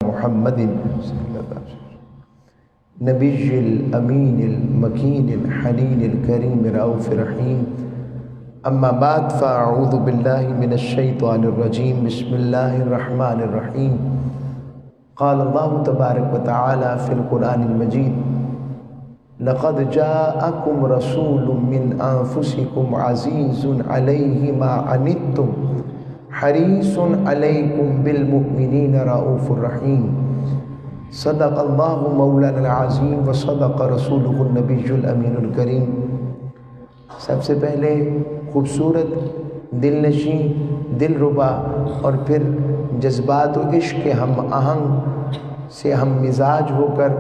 محمد نبی الامین المکین الحنین الکریم رؤوف رحیم اما بعد فاعوذ باللہ من الشیطان الرجیم بسم اللہ الرحمن الرحیم قال اللہ تبارک وتعالی فی القرآن المجید لقد جاءکم رسول من انفسکم عزیز علیہ ما عنتم حریص علیکم بالمؤمنین رؤوف الرحیم صدق اللہ مولانا العظیم و صدق رسولہ النبی الامین الکریم۔ سب سے پہلے خوبصورت، دل نشین، دل ربا اور پھر جذبات و عشق کے ہم آہنگ سے ہم مزاج ہو کر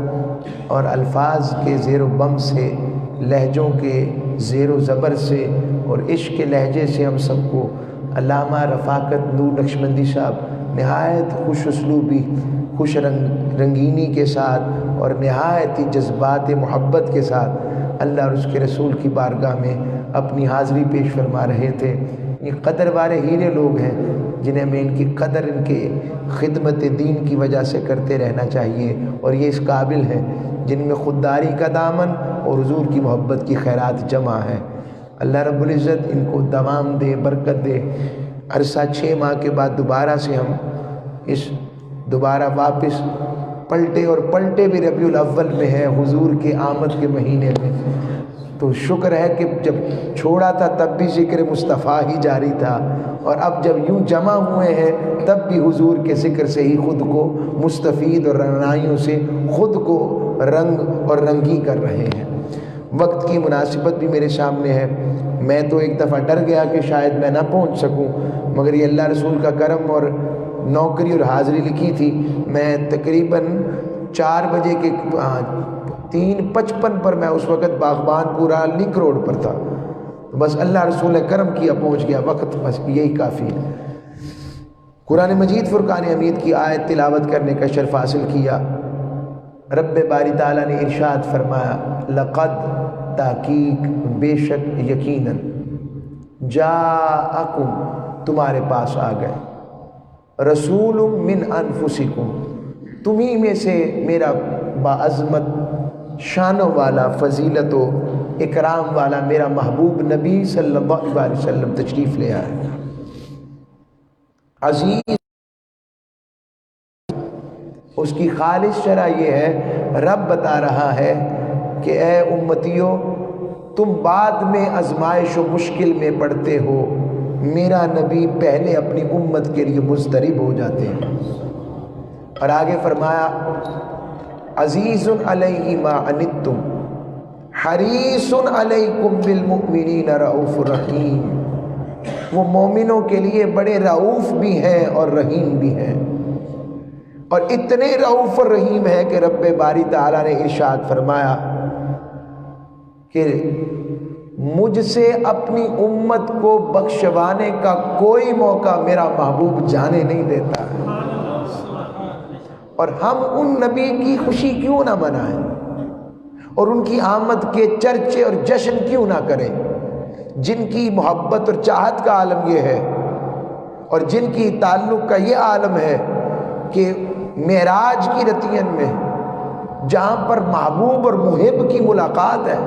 اور الفاظ کے زیر و بم سے، لہجوں کے زیر و زبر سے اور عشق کے لہجے سے ہم سب کو علامہ رفاقت نور نقشبندی صاحب نہایت خوش اسلوبی، خوش رنگینی کے ساتھ اور نہایت ہی جذبات محبت کے ساتھ اللہ اور اس کے رسول کی بارگاہ میں اپنی حاضری پیش فرما رہے تھے۔ یہ قدر والے ہیرے لوگ ہیں جنہیں میں ان کی قدر ان کے خدمت دین کی وجہ سے کرتے رہنا چاہیے، اور یہ اس قابل ہیں جن میں خودداری کا دامن اور حضور کی محبت کی خیرات جمع ہے۔ اللہ رب العزت ان کو دوام دے، برکت دے۔ عرصہ 6 ماہ کے بعد دوبارہ سے ہم دوبارہ واپس پلٹے، اور پلٹے بھی ربیع الاول میں ہے، حضور کے آمد کے مہینے میں۔ تو شکر ہے کہ جب چھوڑا تھا تب بھی ذکر مصطفیٰ ہی جاری تھا، اور اب جب یوں جمع ہوئے ہیں تب بھی حضور کے ذکر سے ہی خود کو مستفید اور رعنائیوں سے خود کو رنگ اور رنگی کر رہے ہیں۔ وقت کی مناسبت بھی میرے سامنے ہے۔ میں تو ایک دفعہ ڈر گیا کہ شاید میں نہ پہنچ سکوں، مگر یہ اللہ رسول کا کرم اور نوکری اور حاضری لکھی تھی۔ میں تقریباً 4 بجے کے 3:55 پر میں اس وقت باغبان پورا لنک روڈ پر تھا۔ بس اللہ رسول نے کرم کیا، پہنچ گیا وقت، بس یہی کافی ہے۔ قرآن مجید فرقان حمید کی آیت تلاوت کرنے کا شرف حاصل کیا۔ رب باری تعالیٰ نے ارشاد فرمایا، لقد تحقیق، بے شک، یقیناً، جاءکم تمہارے پاس آ گئے، رسول من انفسکم تمہیں میں سے میرا باعظمت شانوں والا، فضیلت و اکرام والا میرا محبوب نبی صلی اللہ علیہ وسلم تشریف لے آئے۔ عزیز، اس کی خالص شرح یہ ہے، رب بتا رہا ہے کہ اے امتیوں، تم بعد میں آزمائش و مشکل میں پڑتے ہو، میرا نبی پہلے اپنی امت کے لیے مضطرب ہو جاتے ہیں۔ اور آگے فرمایا، عزیز علیہ ما عنتم حریص علیکم بالمؤمنین رؤوف رحیم، وہ مومنوں کے لیے بڑے رؤوف بھی ہیں اور رحیم بھی ہیں، اور اتنے رؤوف اور رحیم ہے کہ رب باری تعالیٰ نے ارشاد فرمایا کہ مجھ سے اپنی امت کو بخشوانے کا کوئی موقع میرا محبوب جانے نہیں دیتا ہے، اور ہم ان نبی کی خوشی کیوں نہ منائیں اور ان کی آمد کے چرچے اور جشن کیوں نہ کریں، جن کی محبت اور چاہت کا عالم یہ ہے، اور جن کی تعلق کا یہ عالم ہے کہ معراج کی رتین میں جہاں پر محبوب اور محب کی ملاقات ہے،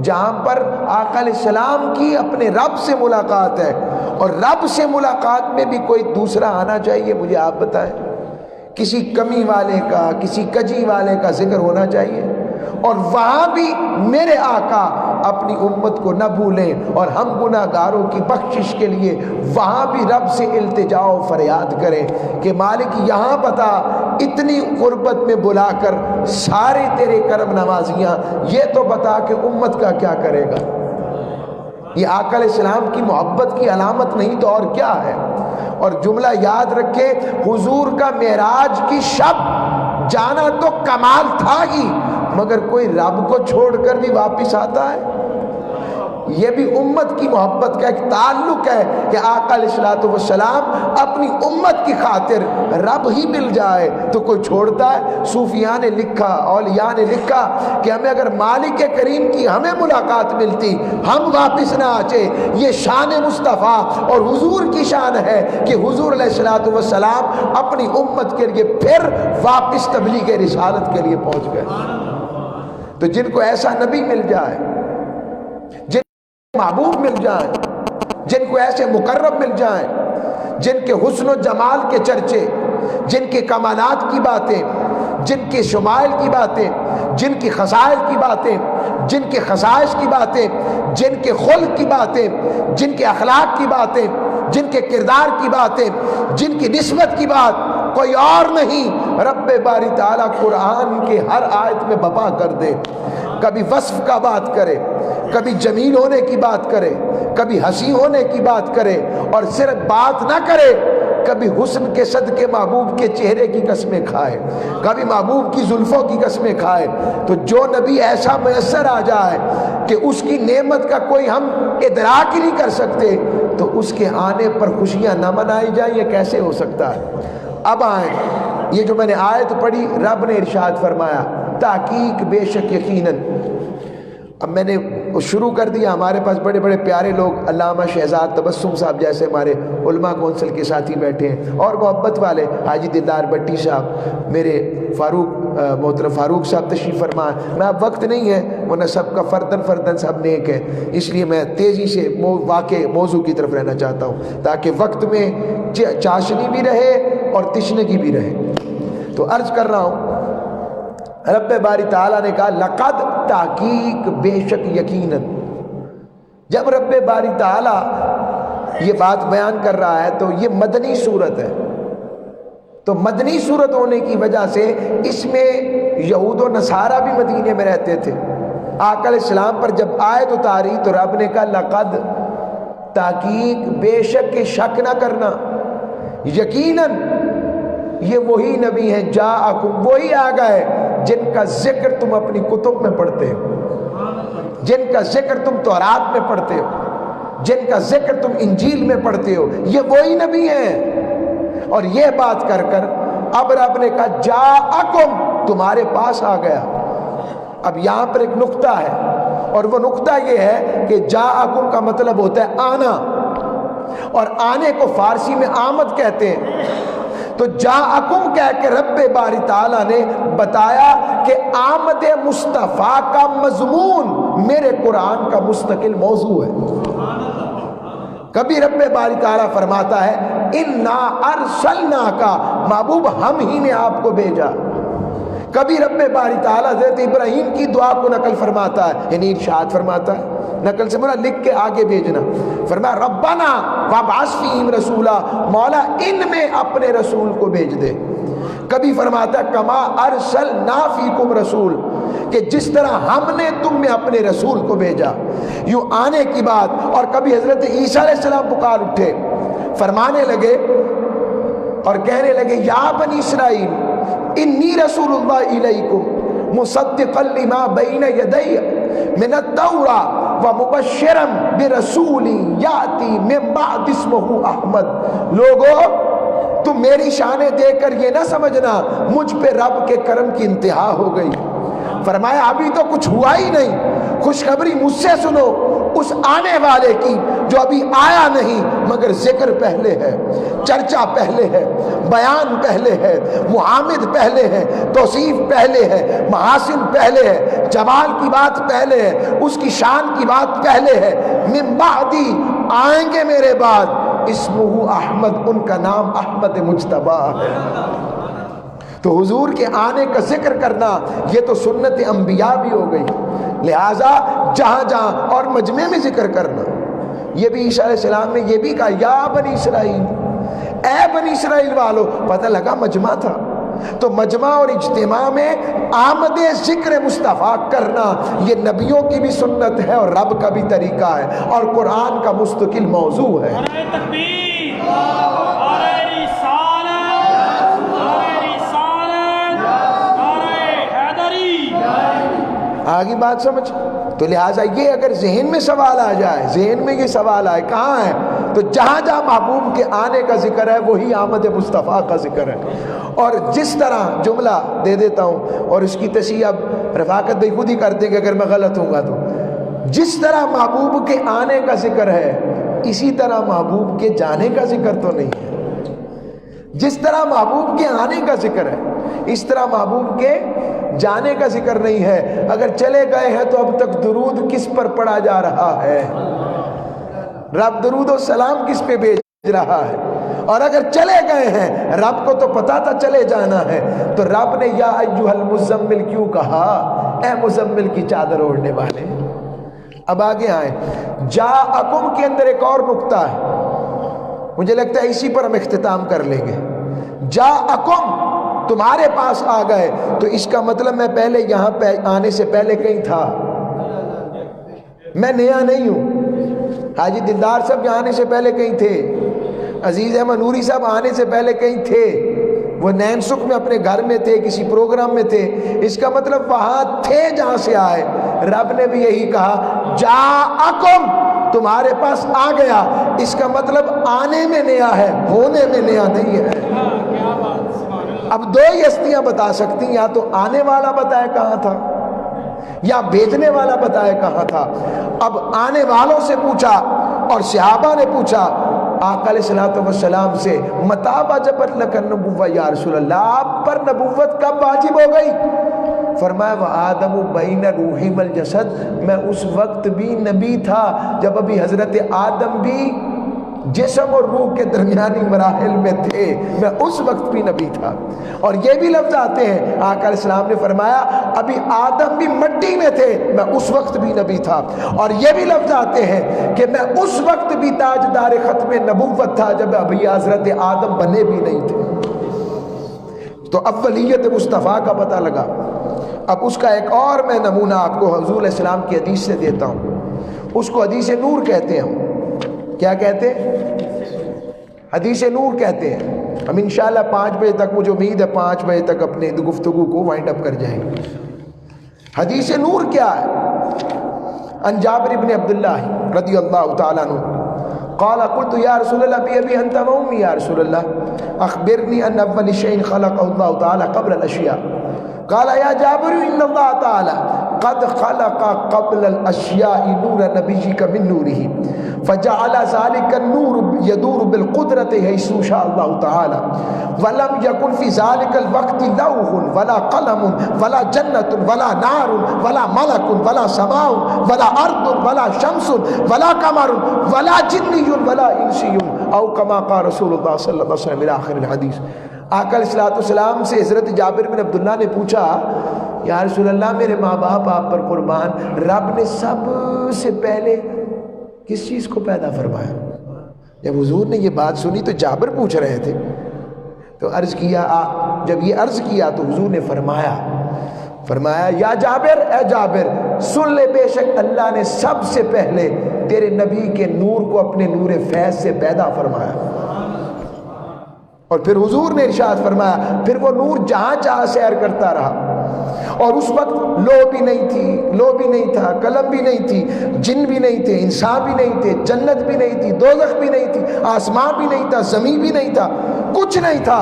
جہاں پر آقا علیہ السلام کی اپنے رب سے ملاقات ہے، اور رب سے ملاقات میں بھی کوئی دوسرا آنا چاہیے، مجھے آپ بتائیں، کسی کمی والے کا، کسی کجی والے کا ذکر ہونا چاہیے، اور وہاں بھی میرے آقا اپنی امت کو نہ بھولیں، اور ہم گناہ گاروں کی بخشش کے لیے وہاں بھی رب سے التجا و فریاد کریں کہ مالک یہاں بتا، اتنی قربت میں بلا کر سارے تیرے کرم نوازیاں، یہ تو بتا کہ امت کا کیا کرے گا۔ یہ آقا علیہ السلام کی محبت کی علامت نہیں تو اور کیا ہے۔ اور جملہ یاد رکھے، حضور کا معراج کی شب جانا تو کمال تھا ہی، مگر کوئی رب کو چھوڑ کر بھی واپس آتا ہے؟ یہ بھی امت کی محبت کا ایک تعلق ہے کہ آقا علیہ الصلوۃ والسلام اپنی امت کی خاطر رب ہی مل جائے تو کوئی چھوڑتا ہے؟ صوفیاء نے لکھا، اولیاء نے لکھا کہ ہمیں اگر مالک کریم کی ہمیں ملاقات ملتی ہم واپس نہ آتے۔ یہ شان مصطفیٰ اور حضور کی شان ہے کہ حضور علیہ الصلوۃ والسلام اپنی امت کے لیے پھر واپس تبلیغ رسالت کے لیے پہنچ گئے۔ تو جن کو ایسا نبی مل جائے، جن محبوب مل جائیں، جن کو ایسے مقرب مل جائیں، جن کے حسن و جمال کے چرچے، جن کے کمالات کی باتیں، جن کے شمائل کی باتیں، جن کی خصائل کی باتیں، جن کے خصائص کی باتیں، جن کے خلق کی باتیں، جن کے اخلاق کی باتیں، جن کے کردار کی باتیں، جن کی نسبت کی بات کوئی اور نہیں، رب باری تعالیٰ قرآن کے ہر آیت میں بپا کر دے۔ کبھی وصف کا بات کرے، کبھی جمیل ہونے کی بات کرے، کبھی حسین ہونے کی بات کرے، اور صرف بات نہ کرے، کبھی حسن کے صدقے محبوب کے چہرے کی قسمیں کھائے، کبھی محبوب کی زلفوں کی قسمیں کھائے۔ تو جو نبی ایسا میسر آ جائے کہ اس کی نعمت کا کوئی ہم ادراک ہی نہیں کر سکتے، تو اس کے آنے پر خوشیاں نہ منائی جائیں، یہ کیسے ہو سکتا ہے؟ اب آئیں، یہ جو میں نے آیت پڑھی، رب نے ارشاد فرمایا تحقیق بے شک یقیناً۔ اب میں نے شروع کر دیا، ہمارے پاس بڑے بڑے پیارے لوگ، علامہ شہزاد تبسم صاحب جیسے ہمارے علماء کونسل کے ساتھی بیٹھے ہیں، اور محبت والے حاجی دلدار بٹی صاحب، میرے محترم فاروق صاحب تشریف فرما۔ میں اب وقت نہیں ہے، ورنہ سب کا فردن سب نیک ہے، اس لیے میں تیزی سے واقع موضوع کی طرف رہنا چاہتا ہوں تاکہ وقت میں چاشنی بھی رہے اور تشنگی بھی رہے۔ تو عرض کر رہا ہوں، رب باری تعالیٰ نے کہا لقد، تحقیق بے شک یقیناً۔ جب رب باری تعالیٰ یہ بات بیان کر رہا ہے تو یہ مدنی صورت ہے، تو مدنی صورت ہونے کی وجہ سے اس میں یہود و نصارہ بھی مدینے میں رہتے تھے۔ آقا علیہ السلام پر جب آیت اتاری تو رب نے کہا لقد، تحقیق بے شک، کہ شک نہ کرنا، یقیناً یہ وہی نبی ہیں، جاءکم، وہی آ گئے جن کا ذکر تم اپنی کتب میں پڑھتے ہو، جن کا ذکر تم تورات میں پڑھتے ہو، جن کا ذکر تم انجیل میں پڑھتے ہو، یہ وہی نبی ہیں۔ اور یہ بات کر کر اب رب نے کہا جاءکم، تمہارے پاس آ گیا۔ اب یہاں پر ایک نقطہ ہے، اور وہ نقطہ یہ ہے کہ جاءکم کا مطلب ہوتا ہے آنا، اور آنے کو فارسی میں آمد کہتے ہیں۔ تو جاءکم کہہ کے رب باری تعالیٰ نے بتایا کہ آمد مصطفیٰ کا مضمون میرے قرآن کا مستقل موضوع ہے۔ کبھی رب باری تعالیٰ فرماتا ہے انا ارسلناک، محبوب ہم ہی نے آپ کو بھیجا۔ کبھی رب باری تعالیٰ حضرت ابراہیم کی دعا کو نقل فرماتا ہے، یعنی ارشاد فرماتا ہے، نقل سے مراد لکھ کے آگے بھیجنا، فرمایا ربنا وابعث فیہم رسولا، مولا ان میں اپنے رسول کو بھیج دے۔ کبھی فرماتا ہے کما ارسلنا فیکم رسول، کہ جس طرح ہم نے تم میں اپنے رسول کو بھیجا، یوں آنے کی بات۔ اور کبھی حضرت عیسیٰ علیہ السلام پکار اٹھے، فرمانے لگے اور کہنے لگے یا بنی اسرائیل انی رسول اللہ الیکم مصدقا لما بین یدی من التوراۃ ومبشرا برسول یاتی من بعد اسمہ احمد۔ لوگو تم میری شانیں دیکھ کر یہ نہ سمجھنا مجھ پہ رب کے کرم کی انتہا ہو گئی۔ فرمایا ابھی تو کچھ ہوا ہی نہیں، خوشخبری مجھ سے سنو اس آنے والے کی جو ابھی آیا نہیں، مگر ذکر پہلے ہے، چرچا پہلے ہے، بیان پہلے ہے، محامد پہلے ہے، توصیف پہلے ہے، محاسن پہلے ہے، جمال کی بات پہلے ہے، اس کی شان کی بات پہلے ہے۔ من بعدی، آئیں گے میرے بعد، اسمہ احمد، ان کا نام احمد مجتبی ہے۔ تو حضور کے آنے کا ذکر کرنا یہ تو سنت انبیاء بھی ہو گئی، لہٰذا جہاں جہاں اور مجمع میں ذکر کرنا، یہ بھی عیسیٰ علیہ السلام نے یہ بھی کہا یا بنی اسرائیل، اے بنی اسرائیل والو، پتہ لگا مجمع تھا۔ تو مجمع اور اجتماع میں آمد ذکر مصطفیٰ کرنا یہ نبیوں کی بھی سنت ہے اور رب کا بھی طریقہ ہے اور قرآن کا مستقل موضوع ہے۔ آگی بات سمجھ؟ تو لہٰذا یہ اگر ذہن میں سوال آ جائے، ذہن میں یہ سوال آئے کہاں ہے، تو جہاں جہاں محبوب کے آنے کا ذکر ہے وہی آمد مصطفیٰ کا ذکر ہے۔ اور جس طرح جملہ دے دیتا ہوں اور اس کی تصحیح اب رفاقت بھائی خود ہی کر دیں گے اگر میں غلط ہوں گا تو، جس طرح محبوب کے آنے کا ذکر ہے اسی طرح محبوب کے جانے کا ذکر تو نہیں ہے۔ جس طرح محبوب کے آنے کا ذکر ہے اس طرح محبوب کے جانے کا ذکر نہیں ہے۔ اگر چلے گئے ہیں تو اب تک درود کس پر پڑھا جا رہا ہے؟ رب درود و سلام کس پہ بھیج رہا ہے؟ اور اگر چلے گئے ہیں رب کو تو پتا تھا چلے جانا ہے، تو رب نے یا ایھا المزمل کیوں کہا؟ اے مزمل کی چادر اوڑھنے والے۔ اب آگے آئیں، جاءکم کے اندر ایک اور نقطہ ہے، مجھے لگتا ہے اسی پر ہم اختتام کر لیں گے۔ جاءکم تمہارے پاس آ گئے، تو اس کا مطلب میں پہلے یہاں پہ آنے سے پہلے کہیں تھا، میں نیا نہیں ہوں۔ حاجی دلدار صاحب یہاں آنے سے پہلے کہیں تھے، عزیز احمد نوری صاحب آنے سے پہلے کہیں تھے، وہ نین سکھ میں اپنے گھر میں تھے، کسی پروگرام میں تھے، اس کا مطلب وہاں تھے جہاں سے آئے۔ رب نے بھی یہی کہا جاءکم تمہارے پاس آ گیا، اس کا مطلب آنے میں نیا ہے، ہونے میں نیا نہیں ہے۔ اب دو ہی ہستیاں بتا سکتی ہیں، یا تو آنے والا بتائے کہاں تھا یا بھیجنے والا بتائے کہاں تھا۔ اب آنے والوں سے پوچھا اور صحابہ نے پوچھا آقا علیہ الصلوۃ والسلام سے، متی وجبت لک النبوۃ یا رسول اللہ، آپ پر نبوت کب واجب ہو گئی؟ فرمایا وآدم بین روحی والجسد، میں اس وقت بھی نبی تھا جب ابھی حضرت آدم بھی جسم اور روح کے درمیانی مراحل میں تھے، میں اس وقت بھی نبی تھا۔ اور یہ بھی لفظ آتے ہیں، آقا علیہ السلام نے فرمایا ابھی آدم بھی مٹی میں تھے، میں اس وقت بھی نبی تھا۔ اور یہ بھی لفظ آتے ہیں کہ میں اس وقت بھی تاجدار ختم نبوت تھا جب ابھی حضرت آدم بنے بھی نہیں تھے۔ تو اولیت مصطفیٰ کا پتہ لگا۔ اب اس کا ایک اور میں نمونہ آپ کو حضور علیہ السلام کی حدیث سے دیتا ہوں، اس کو حدیث نور کہتے ہیں۔ کیا کہتے ہیں؟ حدیث نور کہتے ہیں۔ ہم انشاءاللہ 5 بجے تک، مجھے امید ہے 5 بجے تک اپنے گفتگو کو وائنڈ اپ کر جائیں گے۔ حدیث نور کیا ہے؟ عن جابر بن عبداللہ رضی اللہ تعالیٰ عنہ قال قلت یا رسول اللہ بی ابی انت و امی یا رسول اللہ اخبرنی ان اول شیء خلقه اللہ تعالی قبل الاشیاء قال یا جابر ان اللہ تعالی قد خلق قبل الاشیاء نور نبیک من نوره فجعل ذلك النور يدور بالقدرة حيث شاء الله تعالى ولم يكن في ذلك الوقت لوح ولا قلم ولا جنة ولا نار ولا ملك ولا سماء ولا أرض ولا شمس ولا قمر ولا جني ولا إنسي أو كما قال رسول الله صلى الله عليه وسلم إلى آخر الحديث۔ آقا علیہ الصلوۃ والسلام سے حضرت جابر بن عبداللہ نے پوچھا یا رسول اللہ میرے ماں باپ آپ پر قربان، رب نے سب سے پہلے کس چیز کو پیدا فرمایا؟ جب حضور نے یہ بات سنی تو جابر پوچھ رہے تھے، تو عرض کیا، جب یہ عرض کیا تو حضور نے فرمایا یا جابر، اے جابر سن لے، بے شک اللہ نے سب سے پہلے تیرے نبی کے نور کو اپنے نور فیض سے پیدا فرمایا۔ اور پھر حضور نے ارشاد فرمایا، پھر وہ نور جہاں جہاں سیر کرتا رہا، اور اس وقت لو بھی نہیں تھی، لو بھی نہیں تھا، قلم بھی نہیں تھی، جن بھی نہیں تھے، انسان بھی نہیں تھے، جنت بھی نہیں تھی، دوزخ بھی نہیں تھی، آسمان بھی نہیں تھا، زمین بھی نہیں تھا، کچھ نہیں تھا۔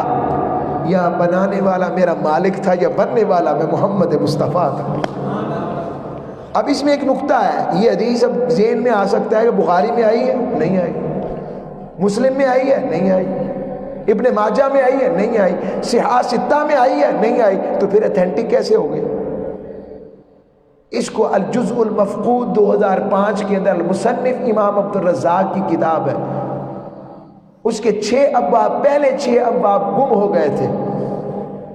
یا بنانے والا میرا مالک تھا، یا بننے والا میں محمد مصطفیٰ تھا۔ اب اس میں ایک نقطہ ہے، یہ حدیث اب ذہن میں آ سکتا ہے کہ بخاری میں آئی ہے، نہیں آئی، مسلم میں آئی ہے، نہیں آئی، ابن ماجہ میں آئی ہے، نہیں آئی، صحاح ستہ میں آئی ہے، نہیں آئی، تو پھر اتھینٹک کیسے ہو گئی؟ اس کو الجزء المفقود 2005 کے اندر المصنف امام عبد الرزاق کی کتاب ہے، اس کے 6 ابواب، پہلے 6 ابواب گم ہو گئے تھے،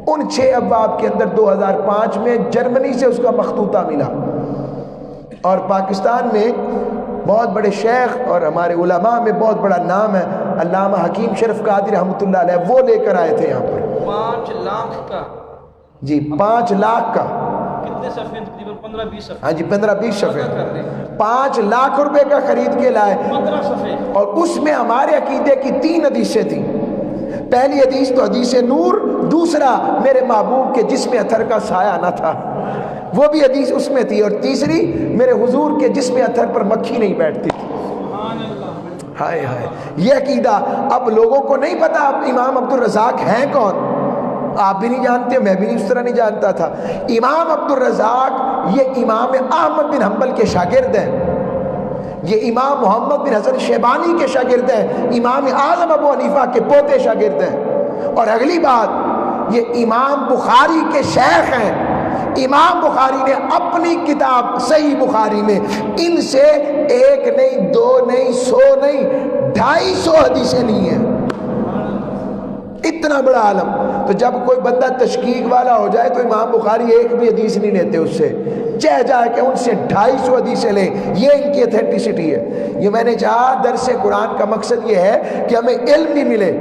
ان 6 ابواب کے اندر 2005 میں جرمنی سے اس کا مخطوطہ ملا، اور پاکستان میں بہت بڑے شیخ اور ہمارے علماء میں بہت بڑا نام ہے علامہ حکیم شریف قادری رحمۃ اللہ علیہ، وہ لے کر آئے تھے یہاں پر 5 لاکھ کا، جی 5 لاکھ کا، کتنے صفحے؟ تقریباً 15-20 صفحے، ہاں جی 15-20 صفحے، 5 لاکھ روپے کا خرید کے لائے، 15 صفحے، اور اس میں ہمارے عقیدے کی 3 حدیثیں تھیں۔ پہلی حدیث تو حدیث نور، دوسرا میرے محبوب کے جسم اثر کا سایہ نہ تھا، وہ بھی حدیث اس میں تھی. اور تیسری میرے حضور کے جسم اطہر پر مکھی نہیں بیٹھتی تھی. ہائے ہائے یہ عقیدہ اب لوگوں کو نہیں پتا امام عبدالرزاق ہیں کون. آپ بھی نہیں جانتے, میں بھی نہیں اس طرح نہیں جانتا تھا. امام عبدالرزاق یہ امام احمد بن حنبل کے شاگرد ہیں, یہ امام محمد بن حسن شیبانی کے شاگرد ہیں, امام اعظم ابو حنیفہ کے پوتے شاگرد ہیں. اور اگلی بات یہ امام بخاری کے شیخ ہیں. امام بخاری نے اپنی کتاب صحیح بخاری میں ان سے 1 نہیں 2 نہیں 100 نہیں 250 حدیثیں لی ہیں. اتنا بڑا عالم. تو جب کوئی بندہ تشکیک والا ہو جائے تو امام بخاری ایک بھی حدیث نہیں لیتے اس سے, چہ جائے کہ ان سے 250 حدیثیں لیں. یہ ان کی ایتھینٹسٹی ہے. یہ میں نے کہا درس قرآن کا مقصد یہ ہے کہ ہمیں علم بھی ملے,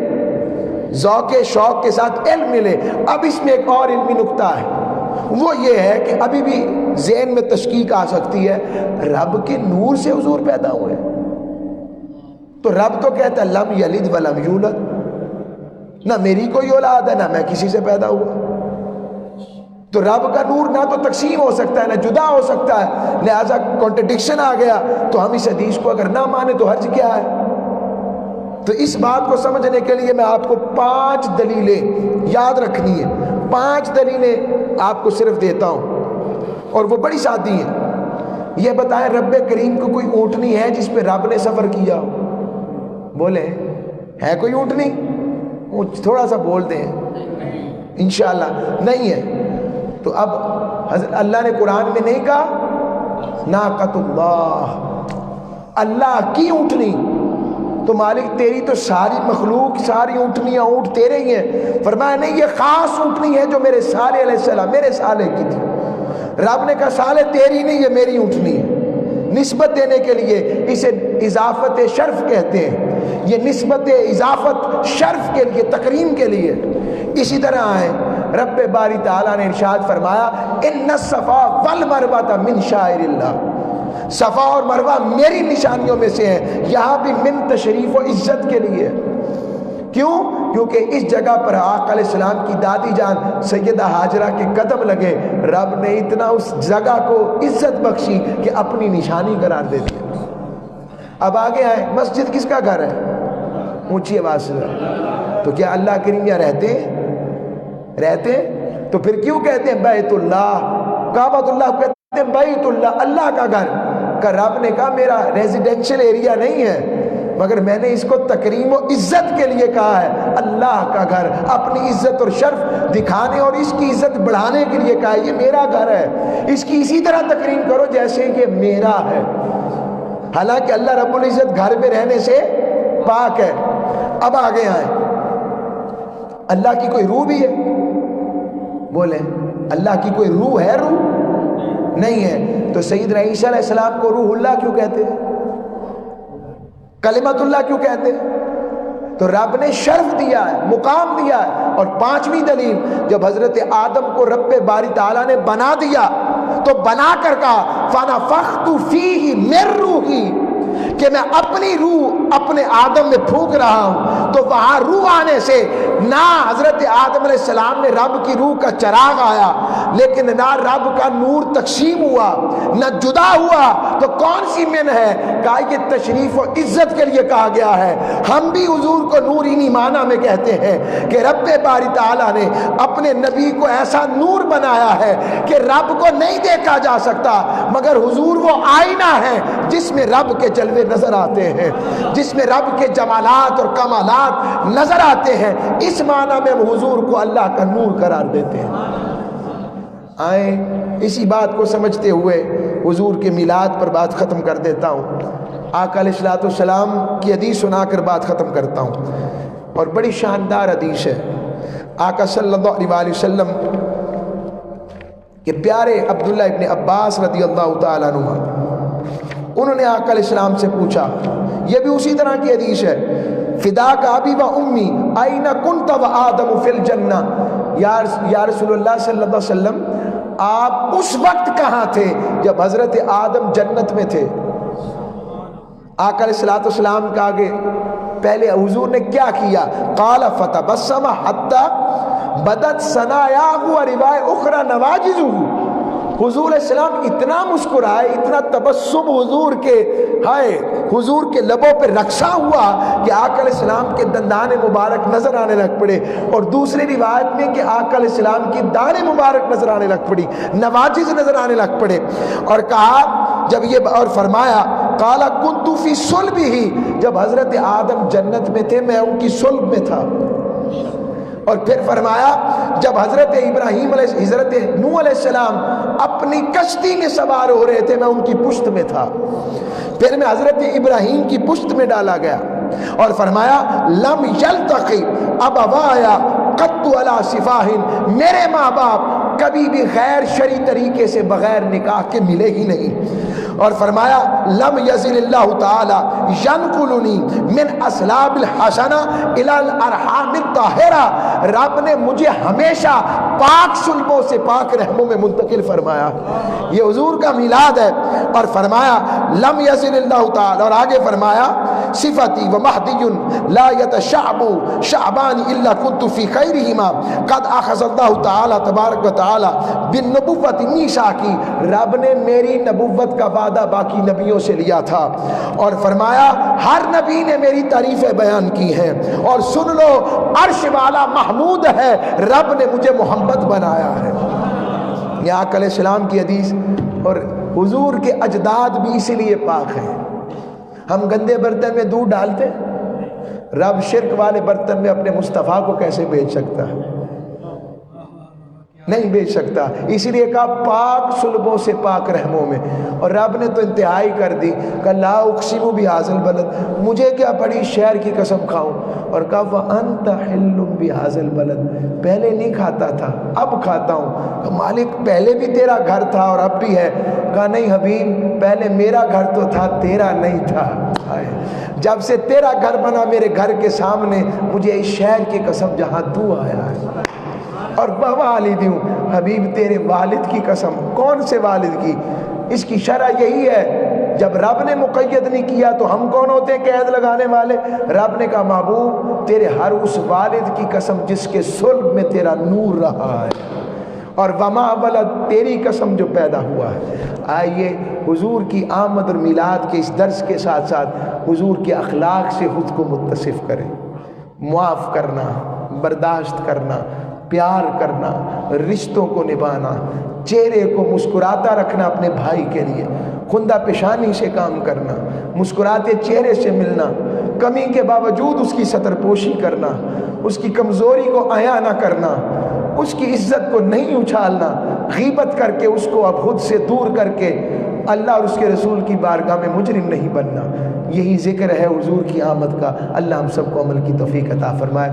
ذوق شوق کے ساتھ علم ملے. اب اس میں ایک اور علمی نکتہ ہے, وہ یہ ہے کہ ابھی بھی ذہن میں تشکیک آ سکتی ہے, رب کے نور سے حضور پیدا ہوئے. تو رب تو کہتا ہے لم یلد ولم یولد, نہ میری کوئی اولاد ہے نہ میں کسی سے پیدا ہوا. تو رب کا نور نہ تو تقسیم ہو سکتا ہے نہ جدا ہو سکتا ہے, لہذا کانٹرڈکشن آ گیا. تو ہم اس حدیث کو اگر نہ مانے تو حرج کیا ہے. تو اس بات کو سمجھنے کے لیے میں آپ کو 5 دلیلیں یاد رکھنی ہے. 5 دلیلیں آپ کو صرف دیتا ہوں اور وہ بڑی سادی ہیں. یہ بتائیں رب کریم کو کوئی اونٹنی ہے جس پہ رب نے سفر کیا ہو؟ بولے ہے کوئی اونٹنی؟ تھوڑا سا بول دیں انشاءاللہ. نہیں ہے. تو اب حضرت اللہ نے قرآن میں نہیں کہا ناقۃ اللہ, اللہ کی اونٹنی. تو مالک تیری تو ساری مخلوق, ساری اونٹنیاں اونٹ تیرے ہی ہیں. فرمایا نہیں, یہ خاص اونٹنی ہے جو میرے صالح علیہ السلام میرے صالح کی تھی. رب نے کہا صالح تیری نہیں, یہ میری اونٹنی ہے. نسبت دینے کے لیے اسے اضافت شرف کہتے ہیں. یہ نسبت اضافت شرف کے لیے, تکریم کے لیے. اسی طرح آئے رب باری تعالیٰ نے ارشاد فرمایا ان الصفا والمروہ من شعائر اللہ, صفا اور مروہ میری نشانیوں میں سے ہیں. یہاں بھی من تشریف و عزت کے لیے. کیوں؟ کیونکہ اس جگہ پر آقا علیہ السلام کی دادی جان سیدہ ہاجرہ کے قدم لگے. رب نے اتنا اس جگہ کو عزت بخشی کہ اپنی نشانی قرار دے دیا. اب آگے آئے, مسجد کس کا گھر ہے؟ اونچی آواز سے. تو کیا اللہ کریم یہاں رہتے تو پھر کیوں کہتے ہیں بیت اللہ, کعبۃ اللہ کہتے ہیں بیت اللہ, اللہ کا گھر. کہ رب نے کہا میرا ریزیڈینشل ایریا نہیں ہے, مگر میں نے اس کو تکریم و عزت کے لیے کہا ہے اللہ کا گھر. اپنی عزت اور شرف دکھانے اور اس کی عزت بڑھانے کے لیے کہا ہے یہ میرا گھر ہے, اس کی اسی طرح تکریم کرو جیسے یہ میرا ہے. حالانکہ اللہ رب العزت گھر میں رہنے سے پاک ہے. اب آگے آئیں, اللہ کی کوئی روح بھی ہے؟ بولیں اللہ کی کوئی روح ہے؟ روح نہیں ہے. تو سیدنا عیسیٰ علیہ السلام کو روح اللہ کیوں کہتے ہیں, کلمت اللہ کیوں کہتے ہیں؟ تو رب نے شرف دیا ہے, مقام دیا ہے. اور 5ویں دلیل, جب حضرت آدم کو رب باری تعالیٰ نے بنا دیا تو بنا کر کہا فَنَفَخْتُ فِيهِ مِن رُوحِي, کہ میں اپنی روح اپنے آدم میں پھونک رہا ہوں. تو وہاں روح آنے سے نہ حضرت آدم علیہ السلام میں رب کی روح کا چراغ آیا, لیکن نہ رب کا نور تقسیم ہوا نہ جدا ہوا. تو کون سی من ہے؟ کہا یہ تشریف و عزت کے لیے کہا گیا ہے. ہم بھی حضور کو نور انہی معنی میں کہتے ہیں کہ رب باری تعالیٰ نے اپنے نبی کو ایسا نور بنایا ہے کہ رب کو نہیں دیکھا جا سکتا, مگر حضور وہ آئینہ ہے جس میں رب کے جلوے نظر آتے ہیں, جس میں رب کے جمالات اور کمالات نظر آتے ہیں. اس معنی میں حضور کو اللہ کا نور قرار دیتے ہیں. آئیں اسی بات کو سمجھتے ہوئے حضور کے میلاد پر بات ختم کر دیتا ہوں. آقا علیہ الصلوۃ والسلام کی حدیث سنا کر بات ختم کرتا ہوں, اور بڑی شاندار حدیث ہے. آقا صلی اللہ علیہ وسلم کے پیارے عبداللہ ابن عباس رضی اللہ تعالیٰ عنہ, انہوں نے آقا علیہ السلام سے پوچھا, یہ بھی اسی طرح کی حدیث ہے, فداک ابی و امی این کنت و آدم فی الجنہ, یا رسول اللہ صلی اللہ علیہ وسلم آپ اس وقت کہاں تھے جب حضرت آدم جنت میں تھے؟ آقا علیہ السلام کا آگے پہلے حضور نے کیا کیا؟ قال فتبسم حتی بدت ثنایاہ و روایہ اخری نواجذہ, حضور علیہ السلام اتنا مسکرائے، اتنا تبسم حضور کے حضور کے لبوں پہ رقصہ ہوا کہ آقا علیہ السلام کے دندان مبارک نظر آنے لگ پڑے، اور دوسری روایت میں کہ آقا علیہ السلام کی داڑھی مبارک نظر آنے لگ پڑی، نواجذ نظر آنے لگ پڑے، اور کہا جب یہ اور فرمایا قالا کنت فی صلبہ، جب حضرت آدم جنت میں تھے میں ان کی صلب میں تھا، اور پھر فرمایا جب حضرت ابراہیم حضرت نوح علیہ السلام اپنی کشتی میں سوار ہو رہے تھے میں ان کی پشت میں تھا، پھر میں حضرت ابراہیم کی پشت میں ڈالا گیا، اور فرمایا لم یلتقی ابوایا قط علی سفاہ، میرے ماں باپ کبھی بھی غیر شرعی طریقے سے بغیر نکاح کے ملے ہی نہیں، اور فرمایا لم یزل اللہ تعالی ینقلنی من اسلاب الحسنہ الی الارحام الطاہرہ، رب نے مجھے ہمیشہ پاک سلبوں سے پاک رحموں میں منتقل فرمایا، یہ حضور کا میلاد ہے، اور فرمایا لم یزل اللہ تعالی، اور آگے فرمایا صفتی ومہدی لا یتشعب شعبان الا کنت فی خیرہما قد اخذ اللہ تعالی تبارک و تعالی بالنبوت میثاقی، رب نے میری نبوت کا وعدہ باقی نبیوں سے لیا تھا، اور فرمایا ہر نبی نے میری تعریفیں بیان کی ہیں، اور سن لو عرش والا محمود ہے، رب نے مجھے محمد بنایا ہے۔ یہ آقا علیہ السلام کی حدیث، اور حضور کے اجداد بھی اسی لیے پاک ہیں۔ ہم گندے برتن میں دودھ ڈالتے، رب شرک والے برتن میں اپنے مصطفیٰ کو کیسے بھیج سکتا ہے؟ نہیں بھیج سکتا، اسی لیے کہا پاک سلبوں سے پاک رحموں میں، اور رب نے تو انتہائی کر دی کہ لا اقسم بہذا البلد، مجھے کیا بڑی شہر کی قسم کھاؤں، اور کہا وانت حل بہذا البلد، پہلے نہیں کھاتا تھا اب کھاتا ہوں، کہ مالک پہلے بھی تیرا گھر تھا اور اب بھی ہے، کہا نہیں حبیب پہلے میرا گھر تو تھا تیرا نہیں تھا، جب سے تیرا گھر بنا میرے گھر کے سامنے، مجھے اس شہر کی قسم جہاں تو آیا ہے، اور والدی ہوں، حبیب تیرے والد کی قسم، کون سے والد کی؟ اس کی شرح یہی ہے جب رب نے مقید نہیں کیا تو ہم کون ہوتے ہیں قید لگانے والے؟ رب نے کہا محبوب تیرے ہر اس والد کی قسم جس کے صلب میں تیرا نور رہا ہے، اور وما ولد تیری قسم جو پیدا ہوا ہے۔ آئیے حضور کی آمد اور میلاد کے اس درس کے ساتھ ساتھ حضور کے اخلاق سے خود کو متصف کریں، معاف کرنا، برداشت کرنا، پیار کرنا، رشتوں کو نبھانا، چہرے کو مسکراتا رکھنا اپنے بھائی کے لیے، خندہ پیشانی سے کام کرنا، مسکراتے چہرے سے ملنا، کمی کے باوجود اس کی ستر پوشی کرنا، اس کی کمزوری کو عیاں نہ کرنا، اس کی عزت کو نہیں اچھالنا، غیبت کر کے اس کو اب خود سے دور کر کے اللہ اور اس کے رسول کی بارگاہ میں مجرم نہیں بننا۔ یہی ذکر ہے حضور کی آمد کا۔ اللہ ہم سب کو عمل کی توفیق عطا فرمائے۔